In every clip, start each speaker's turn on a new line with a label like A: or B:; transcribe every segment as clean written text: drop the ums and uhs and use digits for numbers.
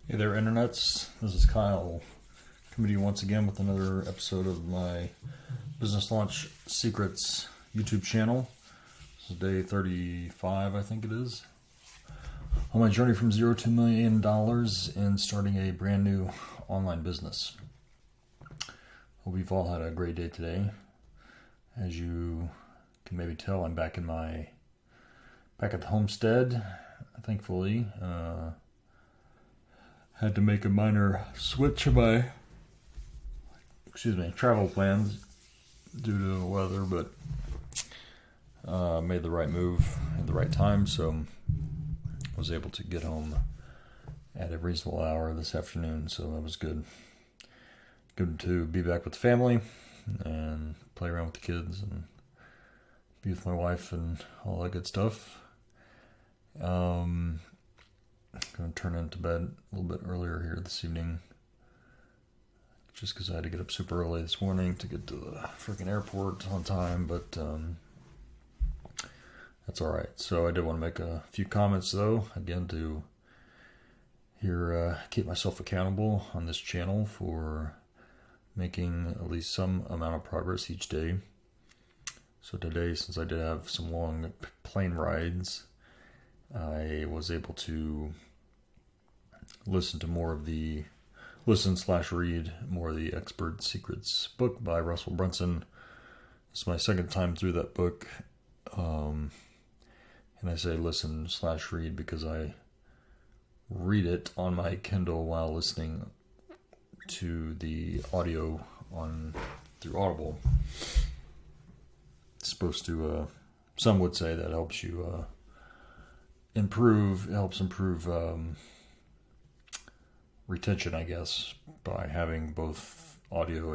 A: Hey there, internets. This is Kyle coming to you once again with another episode of my Business Launch Secrets YouTube channel. This is day 35, I think it is. On my journey from $0 to $1 million and starting a brand new online business. Hope we've all had a great day today. As you can maybe tell, I'm back at the homestead, thankfully. Had to make a minor switch in my travel plans due to the weather, but made the right move at the right time, so was able to get home at a reasonable hour this afternoon, so that was good. Good to be back with the family and play around with the kids and be with my wife and all that good stuff. Going to turn into bed a little bit earlier here this evening, just because I had to get up super early this morning to get to the freaking airport on time, but that's all right. So I did want to make a few comments, though, again, to keep myself accountable on this channel for making at least some amount of progress each day. So today, since I did have some long plane rides, I was able to listen/read more of the Expert Secrets book by Russell Brunson. It's my second time through that book. And I say listen/read because I read it on my Kindle while listening to the audio through Audible. It's supposed to, some would say that helps you improve retention, I guess, by having both audio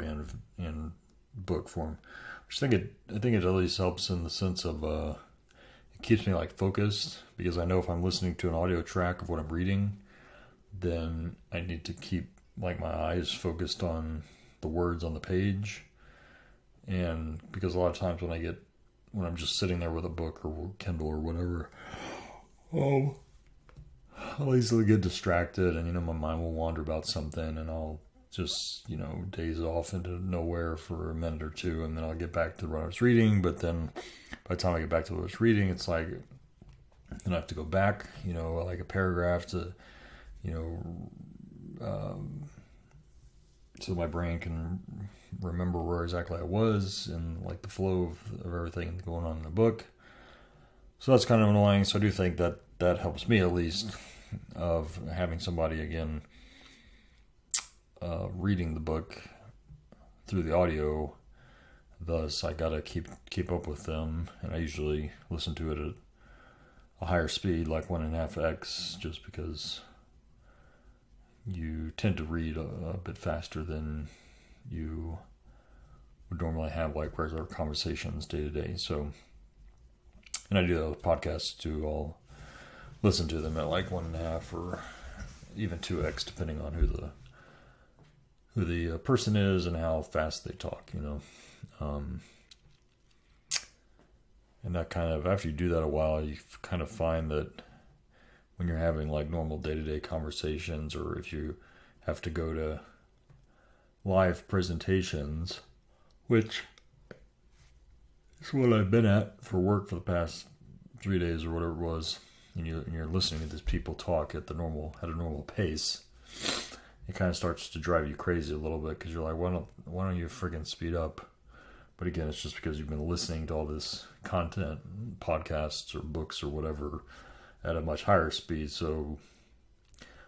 A: and book form. I think it at least helps in the sense of it keeps me focused, because I know if I'm listening to an audio track of what I'm reading, then I need to keep my eyes focused on the words on the page. And because a lot of times when I'm just sitting there with a book or Kindle or whatever, I'll easily get distracted, and my mind will wander about something, and I'll just daze off into nowhere for a minute or two, and then I'll get back to what I was reading. But then by the time I get back to what I was reading, it's then I have to go back like a paragraph to so my brain can remember where exactly I was and the flow of everything going on in the book. So that's kind of annoying. So I do think that helps me, at least, of having somebody again reading the book through the audio. Thus, I gotta keep up with them, and I usually listen to it at a higher speed, like 1.5x, just because you tend to read a bit faster than you would normally have regular conversations day to day. So, and I do that with podcasts too. I'll listen to them at 1.5 or even 2x, depending on who the person is and how fast they talk. And that kind of, after you do that a while, you kind of find that when you're having normal day-to-day conversations, or if you have to go to live presentations, which is what I've been at for work for the past 3 days or whatever it was, and you're listening to these people talk at a normal pace, it kind of starts to drive you crazy a little bit, because you're like, why don't you friggin' speed up? But again, it's just because you've been listening to all this content, podcasts or books or whatever, at a much higher speed. So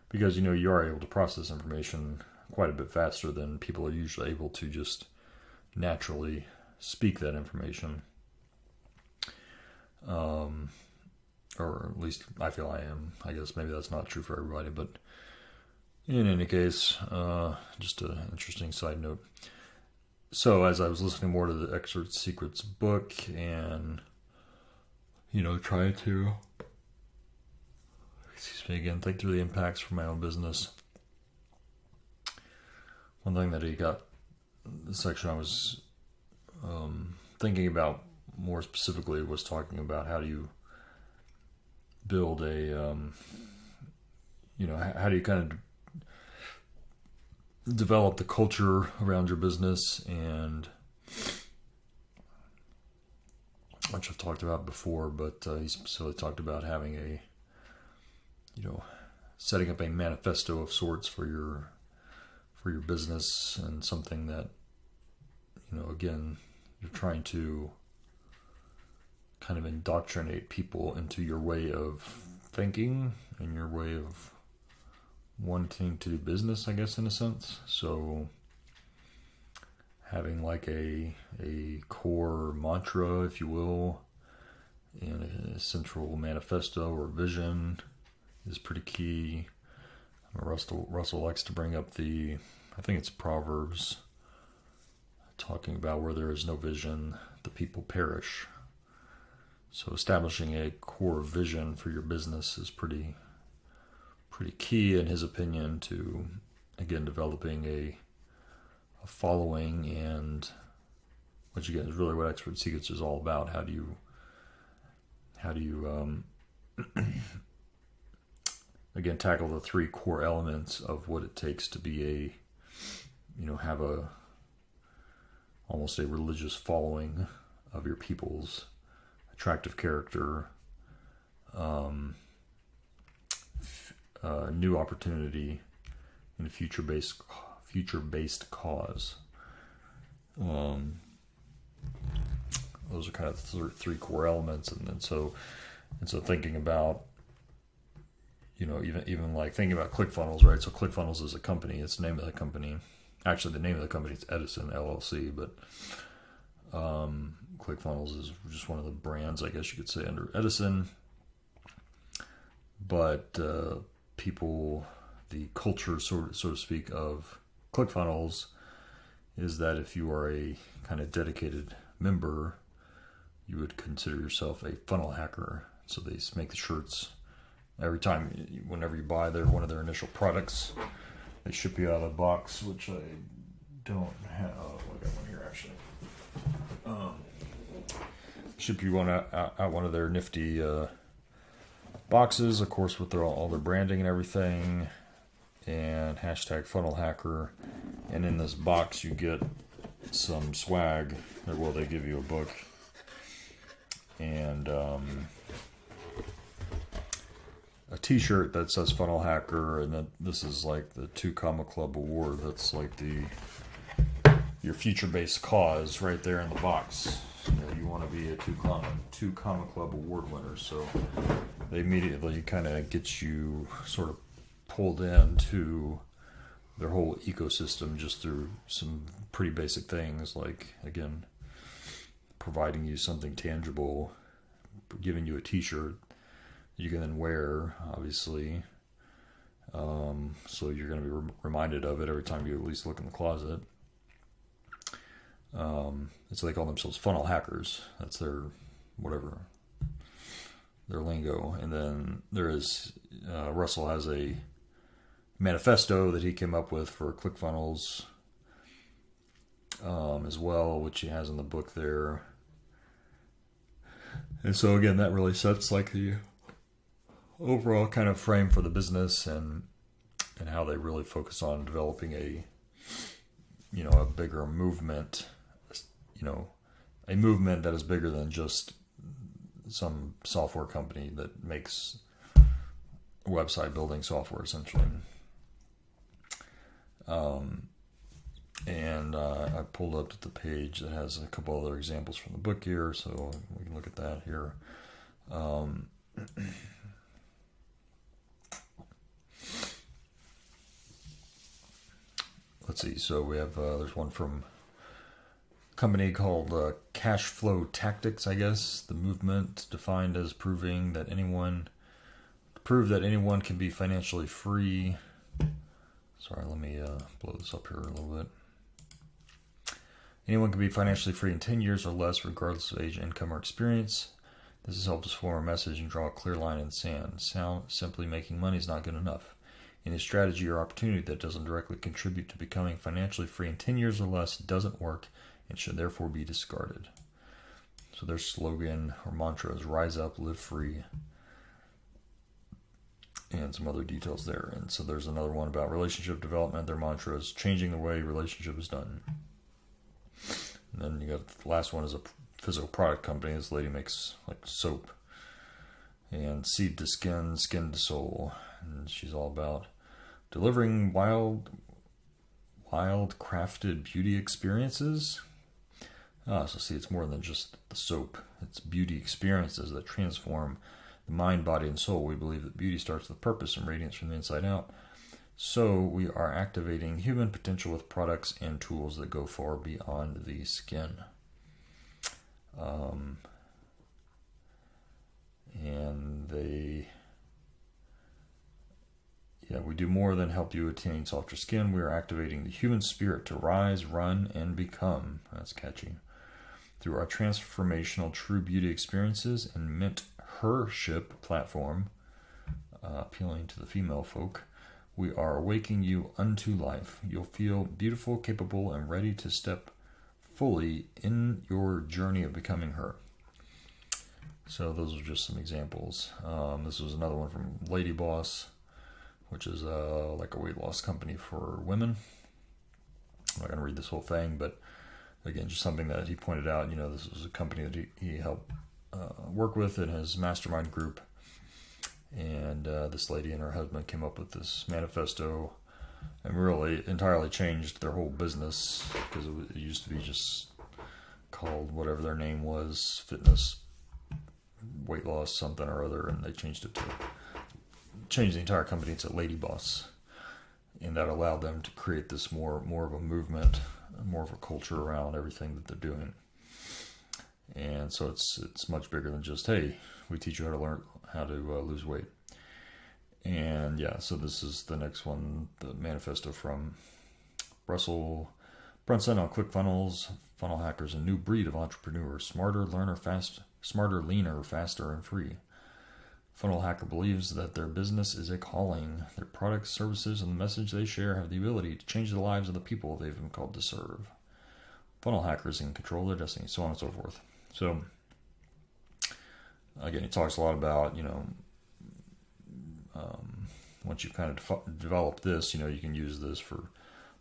A: because you are able to process information quite a bit faster than people are usually able to just naturally speak that information. Or at least I feel I am. I guess maybe that's not true for everybody, but in any case, just an interesting side note. So as I was listening more to the Expert Secrets book and, trying to, think through the impacts for my own business, one thing that the section I was thinking about more specifically was talking about how do you build a, how do you kind of develop the culture around your business, and which I've talked about before, but he specifically talked about having a, setting up a manifesto of sorts for your business, and something that, again, you're trying to kind of indoctrinate people into your way of thinking and your way of wanting to do business, I guess, in a sense. So having like a core mantra, if you will, and a central manifesto or vision is pretty key. Russell likes to bring up I think it's Proverbs, talking about where there is no vision, the people perish. So establishing a core vision for your business is pretty key, in his opinion, to, again, developing a following, and which again is really what Expert Secrets is all about. How do you again tackle the three core elements of what it takes to be have almost a religious following of your people's attractive character, new opportunity, and future-based cause. Those are kind of three core elements, and so thinking about, even like thinking about ClickFunnels, right? So ClickFunnels is a company. It's the name of the company. Actually, the name of the company is Edison LLC, but ClickFunnels is just one of the brands, I guess you could say, under Edison. But the culture, so to speak, of ClickFunnels is that if you are a kind of dedicated member, you would consider yourself a funnel hacker. So they make the shirts every time, whenever you buy one of their initial products. They ship you out a box, which I don't have. Oh, I got one here actually. Ship you out one of their nifty boxes, of course, with all their branding and everything, and hashtag funnel hacker. And in this box, you get some swag. Well, they give you a book and a T-shirt that says Funnel Hacker, and then this is like the 2 Comma Club award. That's like your future-based cause right there in the box. You want to be a 2 Comma Club award winner, so they immediately kind of get you sort of pulled into their whole ecosystem just through some pretty basic things, like, again, providing you something tangible, giving you a T-shirt you can then wear, obviously. So you're going to be reminded of it every time you at least look in the closet. So they call themselves funnel hackers. That's their lingo. And then there is Russell has a manifesto that he came up with for ClickFunnels as well, which he has in the book there. And so again, that really sets like the overall kind of frame for the business, and how they really focus on developing a bigger movement, a movement that is bigger than just some software company that makes website building software, essentially. And I pulled up the page that has a couple other examples from the book here, so we can look at that here. Let's see. So we have there's one from a company called Cash Flow Tactics, I guess. The movement defined as prove that anyone can be financially free. Sorry, let me blow this up here a little bit. Anyone can be financially free in 10 years or less, regardless of age, income, or experience. This has helped us form a message and draw a clear line in the sand. Simply making money is not good enough. Any strategy or opportunity that doesn't directly contribute to becoming financially free in 10 years or less doesn't work and should therefore be discarded. So their slogan or mantra is rise up, live free. and some other details there. And so there's another one about relationship development. Their mantra is changing the way relationship is done. And then you got the last one is a physical product company. This lady makes like soap, and seed to skin, skin to soul. And she's all about delivering wild crafted beauty experiences. So see, it's more than just the soap. It's beauty experiences that transform the mind, body, and soul. We believe that beauty starts with purpose and radiance from the inside out. So we are activating human potential with products and tools that go far beyond the skin. We do more than help you attain softer skin. We are activating the human spirit to rise, run, and become. That's catchy. Through our transformational true beauty experiences and mentorship platform, appealing to the female folk, we are awakening you unto life. You'll feel beautiful, capable, and ready to step fully in your journey of becoming her. So those are just some examples. This was another one from Lady Boss, which is like a weight loss company for women. I'm not going to read this whole thing, but again, just something that he pointed out. This is a company that he helped work with in his mastermind group. And this lady and her husband came up with this manifesto and really entirely changed their whole business, because it used to be just called whatever their name was, fitness, weight loss, something or other, and they changed the entire company to Lady Boss, and that allowed them to create this more of a movement, more of a culture around everything that they're doing. And so it's much bigger than just, hey, we teach you how to lose weight. And yeah, so this is the next one, the manifesto from Brunson on ClickFunnels. Funnel hackers, a new breed of entrepreneurs, smarter, leaner, faster, and free. Funnel hacker believes that their business is a calling. Their products, services, and the message they share have the ability to change the lives of the people they've been called to serve. Funnel hackers in control of their destiny, so on and so forth. So again, he talks a lot about, once you've kind of developed this, you can use this for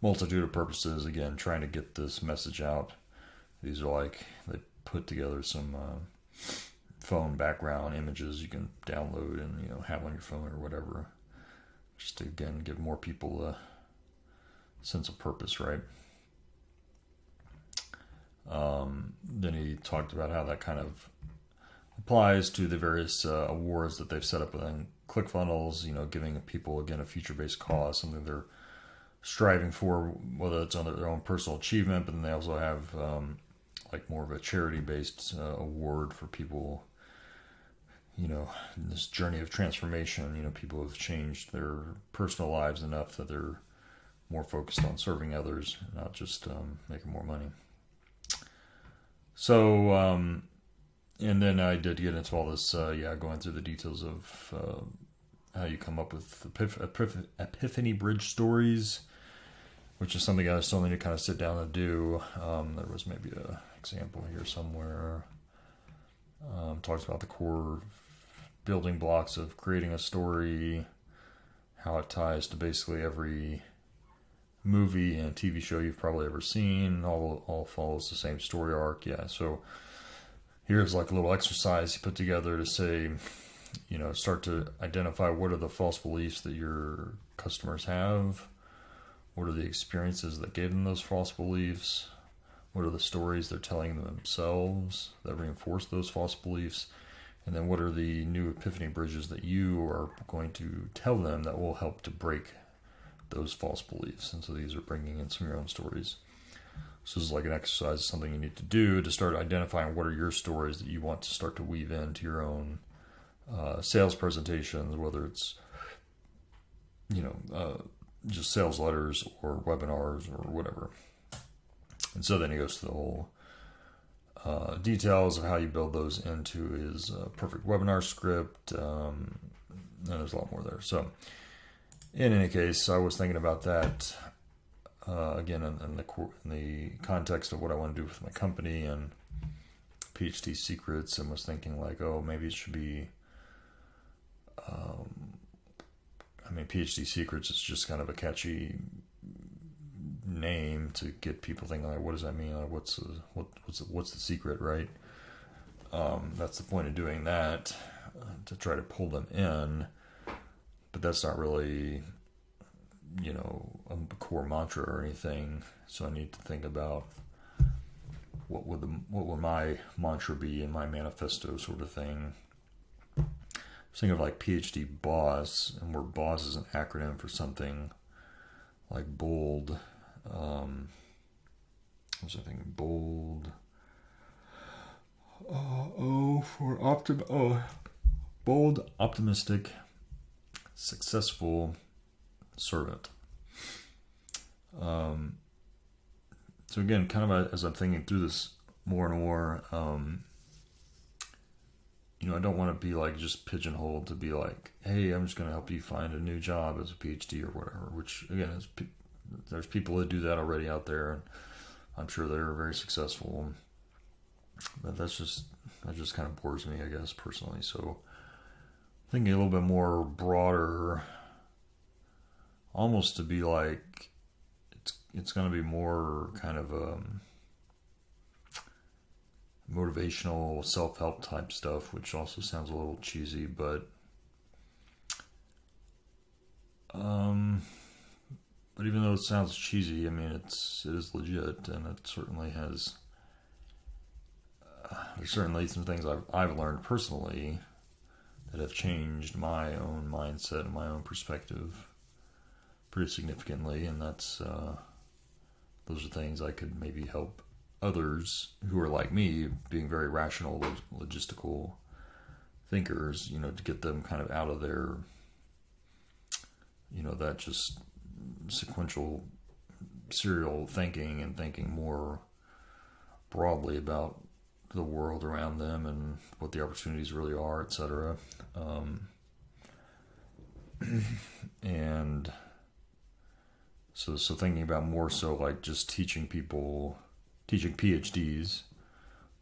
A: multitude of purposes. Again, trying to get this message out. These are like, they put together some phone background images you can download and have on your phone or whatever, just to again give more people a sense of purpose, right? Then he talked about how that kind of applies to the various awards that they've set up within ClickFunnels, giving people again a future-based cause, something they're striving for, whether it's on their own personal achievement, but then they also have like more of a charity-based award for people, in this journey of transformation. People have changed their personal lives enough that they're more focused on serving others, not just making more money. So, and then I did get into all this, going through the details of how you come up with epiphany bridge stories, which is something I still need to kind of sit down and do. There was maybe an example here somewhere. Talks about the core building blocks of creating a story, how it ties to basically every movie and TV show you've probably ever seen. All follows the same story arc. Yeah, so here's like a little exercise he put together to say, start to identify what are the false beliefs that your customers have. What are the experiences that gave them those false beliefs? What are the stories they're telling themselves that reinforce those false beliefs? And then what are the new epiphany bridges that you are going to tell them that will help to break those false beliefs? And so these are bringing in some of your own stories. So this is like an exercise, something you need to do to start identifying what are your stories that you want to start to weave into your own sales presentations, whether it's, just sales letters or webinars or whatever. And so then he goes to the whole details of how you build those into his perfect webinar script. And there's a lot more there. So in any case, I was thinking about that again in the context of what I want to do with my company and PhD secrets, and was thinking like, oh, maybe it should be mean, PhD Secrets is just kind of a catchy name to get people thinking, like, what does that mean? Like, what's the secret, right? That's the point of doing that, to try to pull them in. But that's not really, a core mantra or anything. So I need to think about what would my mantra be in my manifesto, sort of thing. I was thinking of like PhD boss, and where boss is an acronym for something like bold. What was I thinking? Bold. Bold, optimistic, successful servant. So again, kind of as I'm thinking through this more and more, I don't want to be like just pigeonholed to be like, hey, I'm just going to help you find a new job as a PhD or whatever, which again, there's people that do that already out there, and I'm sure they're very successful. But that just kind of bores me, I guess, personally. So thinking a little bit more broader, almost to be like, it's going to be more kind of motivational self-help type stuff, which also sounds a little cheesy, but even though it sounds cheesy, I mean, it is legit, and it certainly has. There's certainly some things I've learned personally that have changed my own mindset and my own perspective pretty significantly, and those are things I could maybe help others who are like me, being very rational, logistical thinkers, to get them kind of out of their, that just sequential serial thinking, and thinking more broadly about the world around them and what the opportunities really are, etc. And so thinking about more so like just teaching PhDs,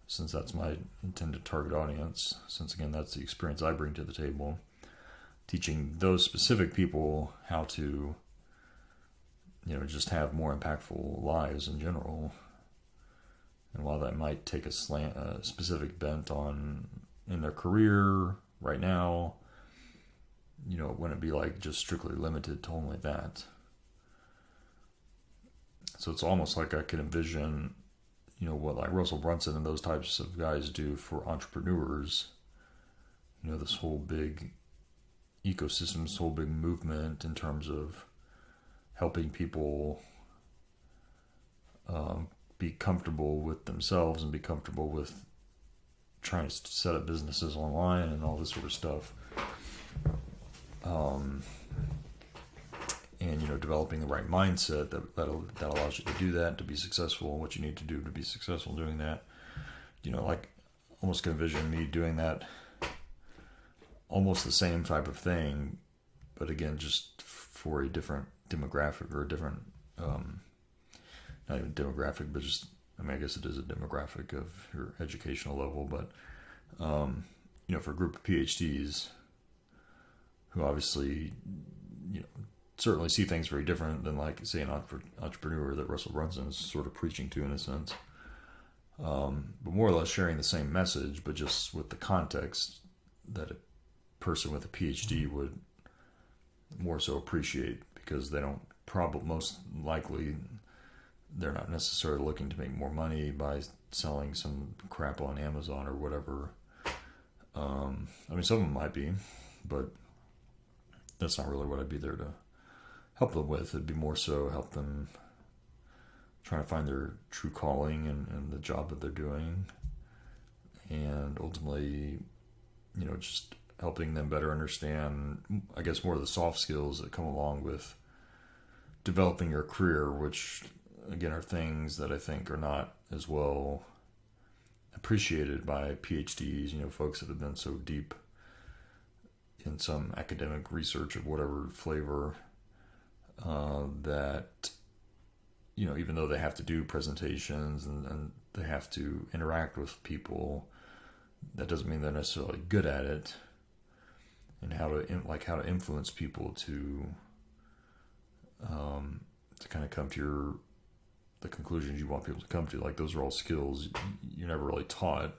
A: since that's my intended target audience, since again, that's the experience I bring to the table, teaching those specific people how to, just have more impactful lives in general. And while that might take a specific bent in their career right now, it wouldn't be like just strictly limited to only that. So it's almost like I could envision, what like Russell Brunson and those types of guys do for entrepreneurs. This whole big ecosystem, this whole big movement in terms of helping people be comfortable with themselves and be comfortable with trying to set up businesses online and all this sort of stuff. And developing the right mindset that allows you to do that, to be successful, and what you need to do to be successful doing that. Like almost can envision me doing that, almost the same type of thing, but again, just for a different demographic, or a different, not even demographic, but just, I guess it is a demographic of your educational level, but, for a group of PhDs who obviously, certainly see things very different than, like, say, an entrepreneur that Russell Brunson is sort of preaching to, in a sense. But more or less sharing the same message, but just with the context that a person with a PhD would more so appreciate, because they don't most likely, they're not necessarily looking to make more money by selling some crap on Amazon or whatever. Some of them might be, but that's not really what I'd be there to help them with. It'd be more so help them trying to find their true calling and the job that they're doing, and ultimately, just helping them better understand, I guess, more of the soft skills that come along with developing your career, which again are things that I think are not as well appreciated by PhDs, folks that have been so deep in some academic research of whatever flavor, that, even though they have to do presentations and they have to interact with people, that doesn't mean they're necessarily good at it. and how to influence people to kind of come to the conclusions you want people to come to. Like, those are all skills you're never really taught,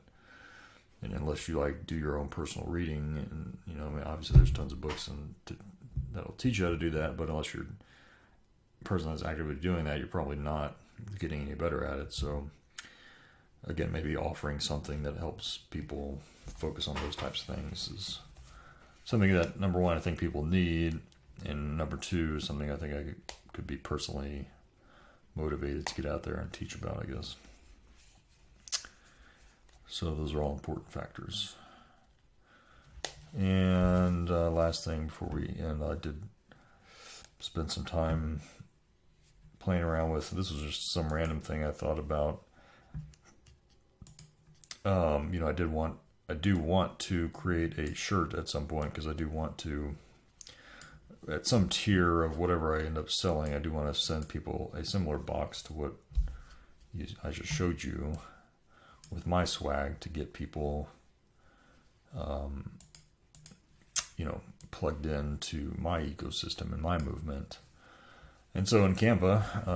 A: and unless you like do your own personal reading, and I mean, obviously there's tons of books that'll teach you how to do that, but unless you're a person that's actively doing that, you're probably not getting any better at it. So again, maybe offering something that helps people focus on those types of things is something that, number one, I think people need, and number two, something I think I could be personally motivated to get out there and teach about, I guess. So those are all important factors. And last thing before we end, I did spend some time playing around with, this was just some random thing I thought about. I do want to create a shirt at some point, because I do want to, at some tier of whatever I end up selling, I do want to send people a similar box to what I just showed you with my swag, to get people, plugged into my ecosystem and my movement. And so in Canva,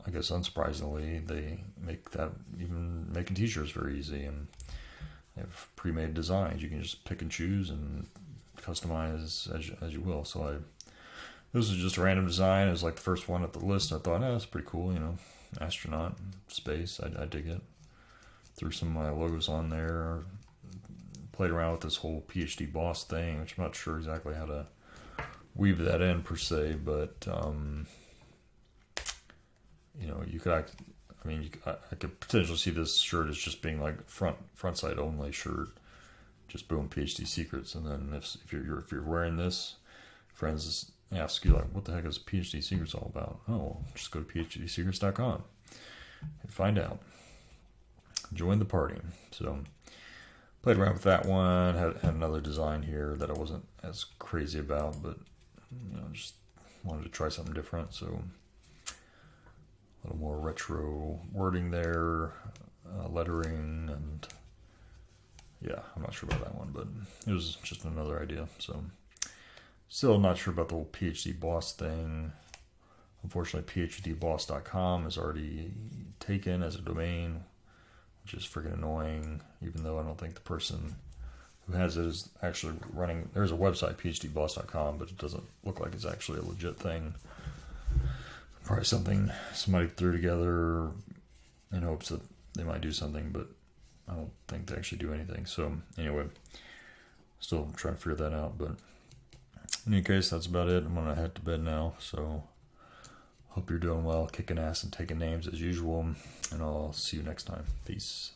A: I guess unsurprisingly, they make that, even making t-shirts, very easy, and they have pre-made designs. You can just pick and choose and customize as you will. So this was just a random design. It was like the first one at the list. I thought, that's pretty cool, astronaut, space. I dig it. Threw some of my logos on there. Played around with this whole PhD boss thing, which I'm not sure exactly how to weave that in per se, but you could, I could potentially see this shirt as just being like front side only shirt, just boom, PhD secrets. And then if you're wearing this, friends ask you like, what the heck is PhD secrets all about? Oh, just go to phdsecrets.com and find out. Join the party. So played around with that one. Had another design here that I wasn't as crazy about, but just wanted to try something different. So a little more retro wording there, lettering, and yeah, I'm not sure about that one, but it was just another idea. So still not sure about the whole PhD boss thing. Unfortunately, phdboss.com is already taken as a domain, which is freaking annoying, even though I don't think the person who has it is actually running. There's a website, phdboss.com, but it doesn't look like it's actually a legit thing. Probably something somebody threw together in hopes that they might do something, but I don't think they actually do anything. So anyway, still trying to figure that out. But in any case, that's about it. I'm going to head to bed now. So hope you're doing well, kicking ass and taking names as usual. And I'll see you next time. Peace.